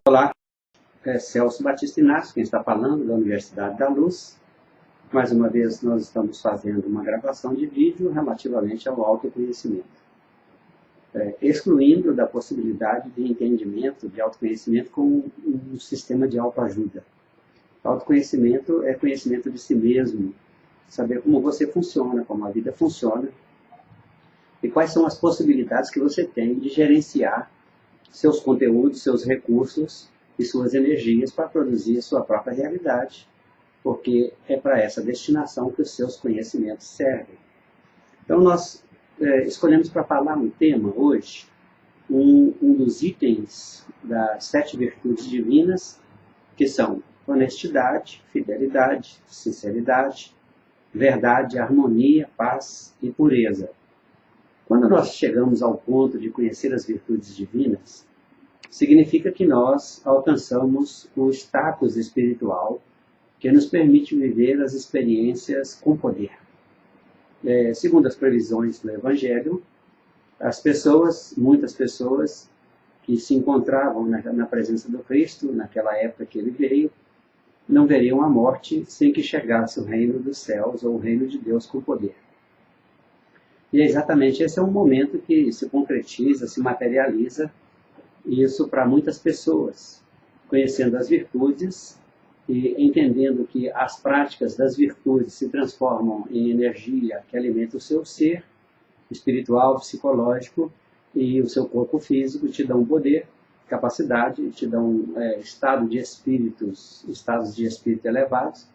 Olá, é Celso Batista Inácio, quem está falando, da Universidade da Luz. Mais uma vez, nós estamos fazendo uma gravação de vídeo relativamente ao autoconhecimento, excluindo da possibilidade de entendimento de autoconhecimento como um sistema de autoajuda. Autoconhecimento é conhecimento de si mesmo, saber como você funciona, como a vida funciona, e quais são as possibilidades que você tem de gerenciar seus conteúdos, seus recursos e suas energias para produzir a sua própria realidade, porque é para essa destinação que os seus conhecimentos servem. Então nós escolhemos para falar um tema hoje, um dos itens das 7 virtudes divinas, que são honestidade, fidelidade, sinceridade, verdade, harmonia, paz e pureza. Quando nós chegamos ao ponto de conhecer as virtudes divinas, significa que nós alcançamos o status espiritual que nos permite viver as experiências com poder. Segundo as previsões do Evangelho, muitas pessoas que se encontravam na presença do Cristo, naquela época que ele veio, não veriam a morte sem que chegasse o reino dos céus ou o reino de Deus com poder. E é exatamente esse é um momento que se concretiza, se materializa, isso para muitas pessoas, conhecendo as virtudes e entendendo que as práticas das virtudes se transformam em energia que alimenta o seu ser espiritual, psicológico, e o seu corpo físico te dão poder, capacidade, te dão estados de espírito elevados.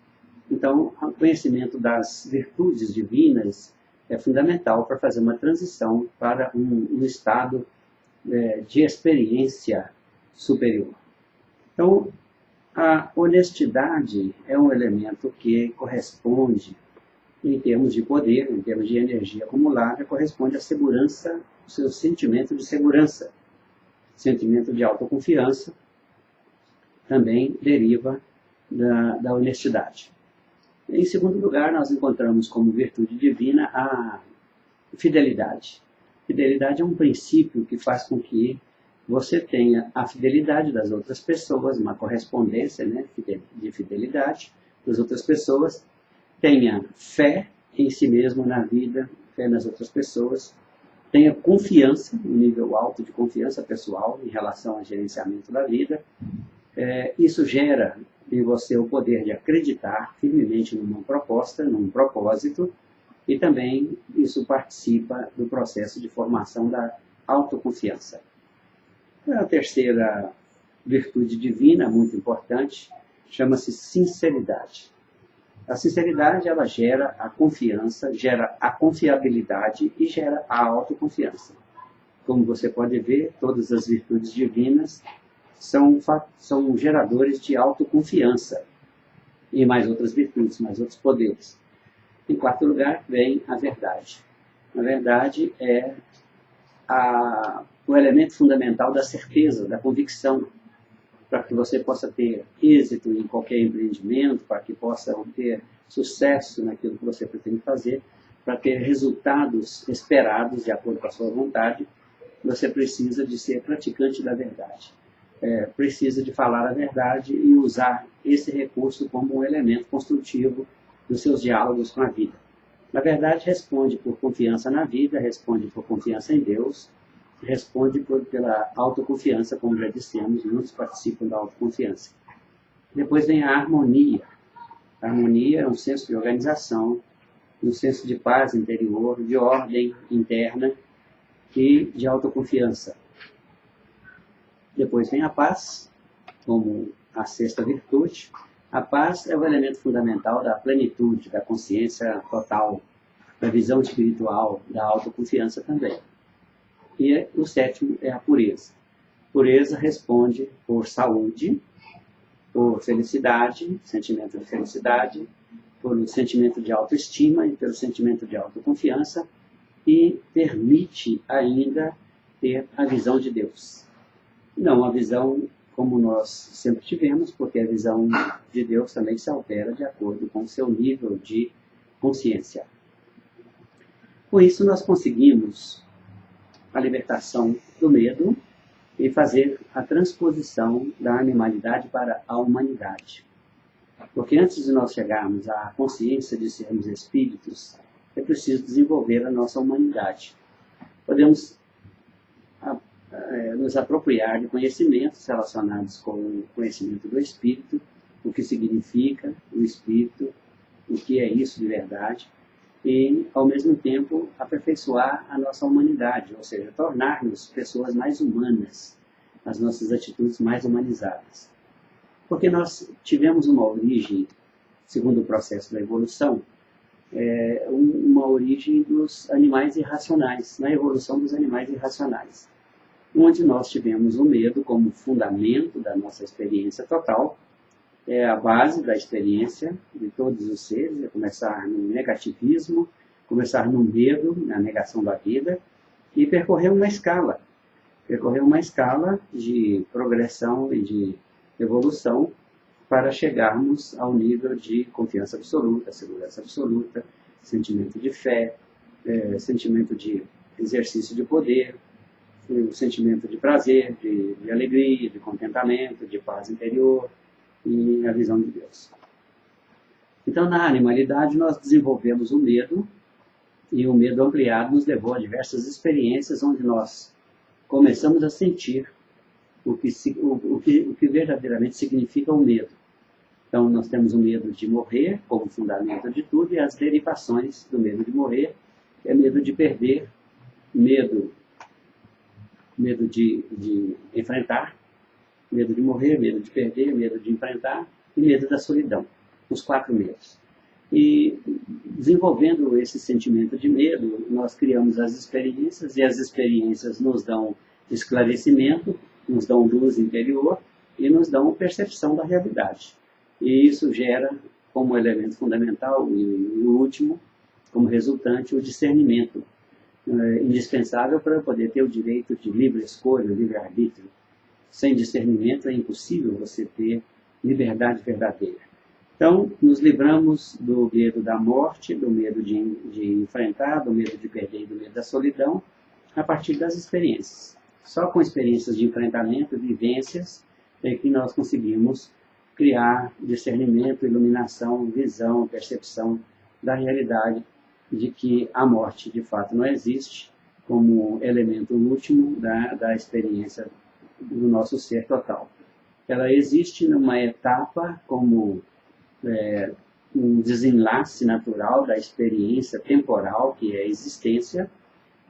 Então, o conhecimento das virtudes divinas é fundamental para fazer uma transição para um estado de experiência superior. Então, a honestidade é um elemento que corresponde, em termos de poder, em termos de energia acumulada, corresponde à segurança, o seu sentimento de segurança, sentimento de autoconfiança, também deriva da honestidade. Em segundo lugar, nós encontramos como virtude divina a fidelidade. Fidelidade é um princípio que faz com que você tenha a fidelidade das outras pessoas, uma correspondência de fidelidade das outras pessoas, tenha fé em si mesmo, na vida, fé nas outras pessoas, tenha confiança, um nível alto de confiança pessoal em relação ao gerenciamento da vida. Isso gera em você o poder de acreditar firmemente numa proposta, num propósito, e também isso participa do processo de formação da autoconfiança. A terceira virtude divina, muito importante, chama-se sinceridade. A sinceridade, ela gera a confiança, gera a confiabilidade e gera a autoconfiança. Como você pode ver, todas as virtudes divinas são geradores de autoconfiança e mais outras virtudes, mais outros poderes. Em quarto lugar, vem a verdade. A verdade é o elemento fundamental da certeza, da convicção, para que você possa ter êxito em qualquer empreendimento, para que possa ter sucesso naquilo que você pretende fazer, para ter resultados esperados de acordo com a sua vontade, você precisa de ser praticante da verdade. Precisa de falar a verdade e usar esse recurso como um elemento construtivo dos seus diálogos com a vida. Na verdade, responde por confiança na vida, responde por confiança em Deus, responde pela autoconfiança, como já dissemos, muitos participam da autoconfiança. Depois vem a harmonia. A harmonia é um senso de organização, um senso de paz interior, de ordem interna e de autoconfiança. Depois vem a paz, como a sexta virtude. A paz é o elemento fundamental da plenitude, da consciência total, da visão espiritual, da autoconfiança também. E o sétimo é a pureza. Pureza responde por saúde, por felicidade, sentimento de felicidade, por sentimento de autoestima e pelo sentimento de autoconfiança, e permite ainda ter a visão de Deus. Não a visão como nós sempre tivemos, porque a visão de Deus também se altera de acordo com o seu nível de consciência. Com isso, nós conseguimos a libertação do medo, e fazer a transposição da animalidade para a humanidade. Porque antes de nós chegarmos à consciência de sermos espíritos, é preciso desenvolver a nossa humanidade. Podemos nos apropriar de conhecimentos relacionados com o conhecimento do espírito, o que significa o espírito, o que é isso de verdade, e, ao mesmo tempo, aperfeiçoar a nossa humanidade, ou seja, tornar-nos pessoas mais humanas, as nossas atitudes mais humanizadas. Porque nós tivemos uma origem, segundo o processo da evolução, uma origem dos animais irracionais, na evolução dos animais irracionais, onde nós tivemos o medo como fundamento da nossa experiência total, é a base da experiência de todos os seres, é começar no negativismo, começar no medo, na negação da vida, e percorrer uma escala de progressão e de evolução para chegarmos ao nível de confiança absoluta, segurança absoluta, sentimento de fé, sentimento de exercício de poder, o sentimento de prazer, de alegria, de contentamento, de paz interior e a visão de Deus. Então, na animalidade, nós desenvolvemos o medo, e o medo ampliado nos levou a diversas experiências onde nós começamos a sentir o que verdadeiramente significa o medo. Então, nós temos o medo de morrer como fundamento de tudo, e as derivações do medo de morrer é medo de perder, medo de enfrentar, medo de morrer, medo de perder, medo de enfrentar e medo da solidão. Os 4 medos. E desenvolvendo esse sentimento de medo, nós criamos as experiências, e as experiências nos dão esclarecimento, nos dão luz interior e nos dão percepção da realidade. E isso gera, como elemento fundamental e o último, como resultante, o discernimento, indispensável para poder ter o direito de livre escolha, livre-arbítrio. Sem discernimento é impossível você ter liberdade verdadeira. Então, nos livramos do medo da morte, do medo de enfrentar, do medo de perder e do medo da solidão, a partir das experiências. Só com experiências de enfrentamento, vivências, é que nós conseguimos criar discernimento, iluminação, visão, percepção da realidade de que a morte, de fato, não existe como elemento último da experiência do nosso ser total. Ela existe numa etapa como um desenlace natural da experiência temporal, que é a existência,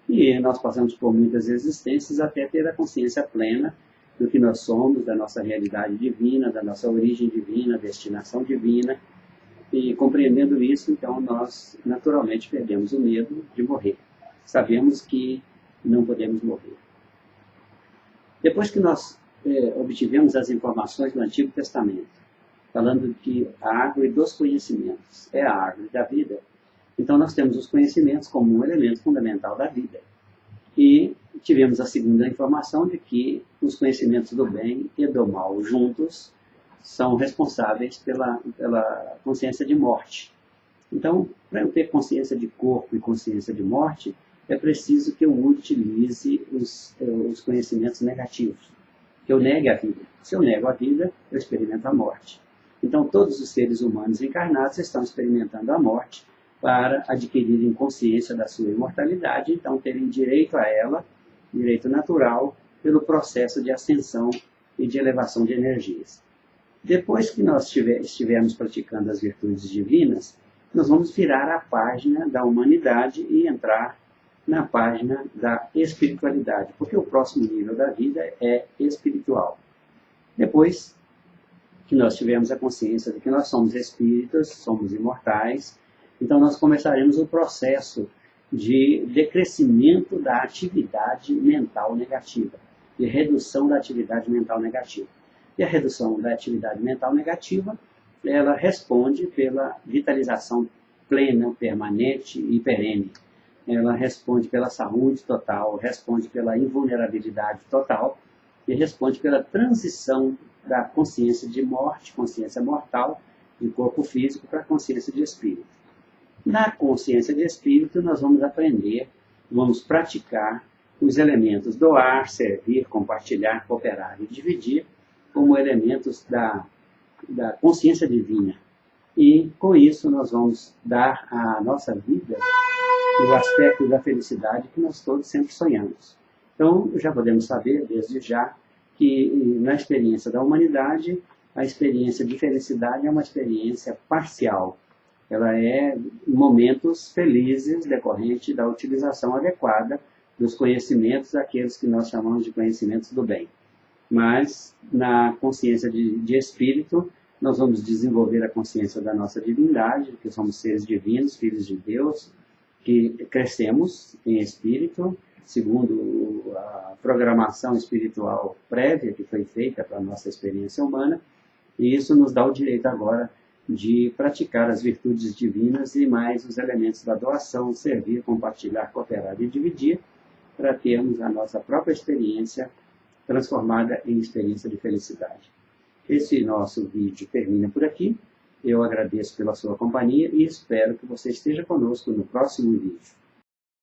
e nós passamos por muitas existências até ter a consciência plena do que nós somos, da nossa realidade divina, da nossa origem divina, destinação divina, e compreendendo isso, então, nós naturalmente perdemos o medo de morrer. Sabemos que não podemos morrer. Depois que nós obtivemos as informações do Antigo Testamento, falando que a árvore dos conhecimentos é a árvore da vida, então nós temos os conhecimentos como um elemento fundamental da vida. E tivemos a segunda informação de que os conhecimentos do bem e do mal juntos são responsáveis pela consciência de morte. Então, para eu ter consciência de corpo e consciência de morte, é preciso que eu utilize os conhecimentos negativos, que eu negue a vida. Se eu nego a vida, eu experimento a morte. Então, todos os seres humanos encarnados estão experimentando a morte para adquirirem consciência da sua imortalidade, então terem direito a ela, direito natural, pelo processo de ascensão e de elevação de energias. Depois que nós estivermos praticando as virtudes divinas, nós vamos virar a página da humanidade e entrar na página da espiritualidade, porque o próximo nível da vida é espiritual. Depois que nós tivermos a consciência de que nós somos espíritos, somos imortais, então nós começaremos o processo de decrescimento da atividade mental negativa, de redução da atividade mental negativa. E a redução da atividade mental negativa, ela responde pela vitalização plena, permanente e perene. Ela responde pela saúde total, responde pela invulnerabilidade total e responde pela transição da consciência de morte, consciência mortal, de corpo físico, para a consciência de espírito. Na consciência de espírito, nós vamos aprender, vamos praticar os elementos doar, servir, compartilhar, cooperar e dividir como elementos da consciência divina. E, com isso, nós vamos dar à nossa vida o aspecto da felicidade que nós todos sempre sonhamos. Então, já podemos saber, desde já, que na experiência da humanidade, a experiência de felicidade é uma experiência parcial. Ela é momentos felizes decorrente da utilização adequada dos conhecimentos, aqueles que nós chamamos de conhecimentos do bem. Mas, na consciência de espírito, nós vamos desenvolver a consciência da nossa divindade, que somos seres divinos, filhos de Deus, que crescemos em espírito, segundo a programação espiritual prévia que foi feita para a nossa experiência humana, e isso nos dá o direito agora de praticar as virtudes divinas e mais os elementos da doação, servir, compartilhar, cooperar e dividir, para termos a nossa própria experiência transformada em experiência de felicidade. Esse nosso vídeo termina por aqui. Eu agradeço pela sua companhia e espero que você esteja conosco no próximo vídeo.